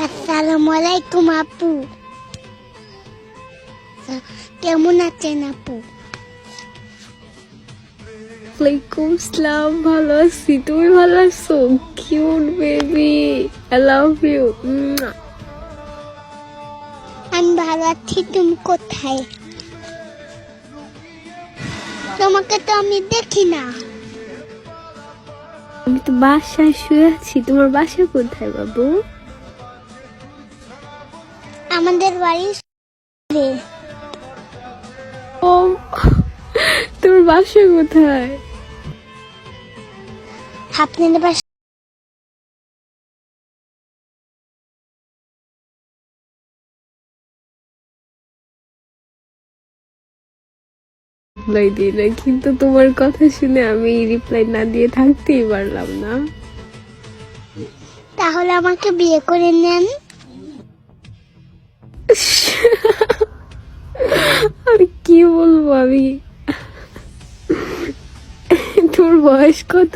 আসসালামু আলাইকুম আপু। কেমন আছেন আপু? ওয়ালাইকুম আসসালাম, ভালো আছি। তুমি ভালো আছো? Cute baby, I love you. আমি ভালো আছি। তুমি কোথায়? তোমাকে তো আমি দেখি না। আমি তো বাসায় শুয়ে আছি। তোমার বাসা কোথায় বাবু? আমাদের বাড়ি ও, তোমার বাসা কোথায়? আপনাদের বাসা। রিপ্লাই দিই না, কিন্তু তোমার কথা শুনে আমি রিপ্লাই না দিয়ে থাকতেই পারলাম না। তাহলে আমাকে বিয়ে করে নেন। আমি কি বলবো? আমি তোর বয়স কত?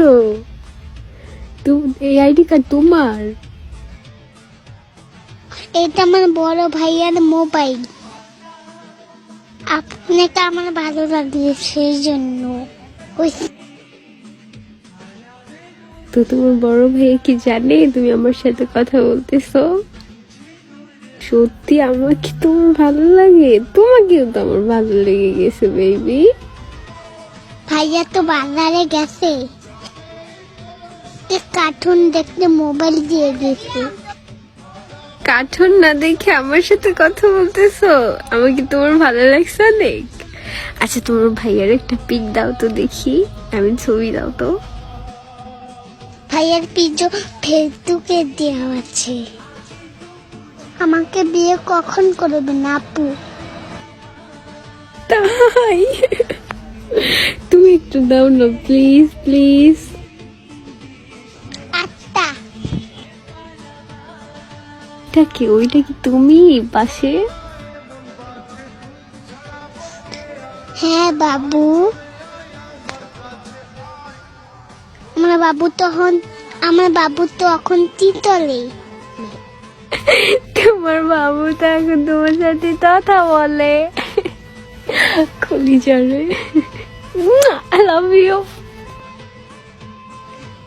এই আইডি কার্ড তোমার? এটা আমার বড় ভাইয়ার মোবাইল। আপনাকে আমার ভালো লাগছে সেই জন্য। তো তোমার বড় ভাই কি জানে তুমি আমার সাথে কথা বলতেছো? সত্যি আমার কি তোমার ভালো লাগে? তোমাকেও তো আমার ভালো লেগে গেছে বেবি। ভাইয়া তো বাজারে গেছে, কার্টুন দেখতে মোবাইল দিয়ে গেছে। কার্টুন না দেখে আমার সাথে কথা বলতেছো? আমার কি তোমার ভালো লাগছে অনেক? আচ্ছা, তোমার ভাইয়ার একটা পিক দাও তো দেখি, আমি ছবি দাও তো। ভাইয়ার পিজো ফেসবুকে দেওয়া আছে। আমাকে বিয়ে কখন করবেন আপু? তাই? তুমি একটু দাও না প্লিজ প্লিজ। আচ্ছা। ওইটা কি তুমি পাশে? হ্যাঁ বাবু। আমার বাবু তো এখন তিতলে। তোমার বাবু তো এখন তোমার সাথে কথা বলে। কলিজারে, I love you.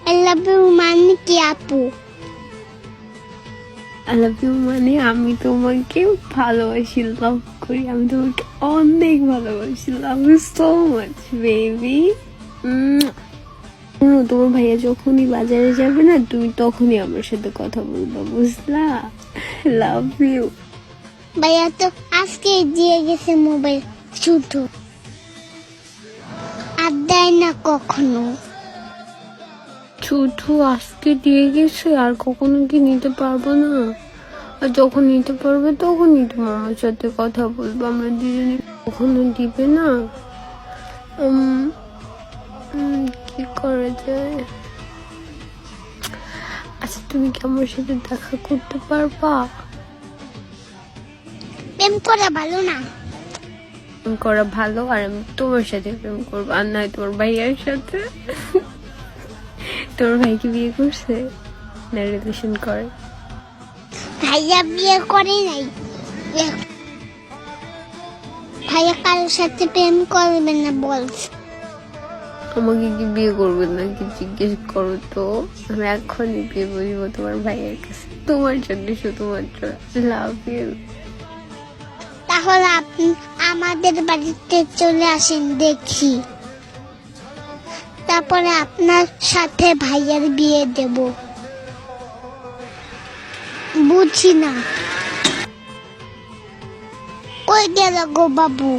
I love you মানে কি আপু? আই লাভ ইউ মানে আমি তোমাকে ভালোবাসি, লাভ করি। আমি তোমাকে অনেক ভালোবাসি। Love you so much baby. তোমার ভাইয়া যখনই বাজারে যাবে না, তুমি তখনই আমার সাথে কথা বলবা, বুঝলা? Love you. ভাইয়া তো আজকে দিয়ে গেছে মোবাইল, শুধু আর দেয় না কখনো। শুধু আজকে দিয়ে গেছে, আর কখনো কি নিতে পারবো না? আর যখন নিতে পারবে তখনই তোমার আমার সাথে কথা বলবো। আমরা দুজনে কখনো দিবে না। কি করা যায়? আচ্ছা, তুমি কি আমার সাথে দেখা করতে পারবা? প্রেম করা ভালো না? প্রেম করা ভালো, আর আমি তোমার সাথে প্রেম করবো, আর নয় তোমার ভাইয়ের সাথে। তোমার ভাই কি বিয়ে করছে না রিলেশন করে? ভাইয়া বিয়ে করে নাই। ভাইয়া কারোর সাথে প্রেম করবে না বলছে। আমাকে কি বিয়ে করবে নাকি জিজ্ঞেস করো তো। আমি এখনই বিয়ে বলবো তোমার ভাইয়ের কাছে, তোমার জন্য শুধুমাত্র। Love you. তাহলে আপনি আমাদের বাড়িতে চলে আসেন দেখি, তারপরে আপনার সাথে ভাইয়ার বিয়ে দেব। বুঝি না কই গেল গো বাবু?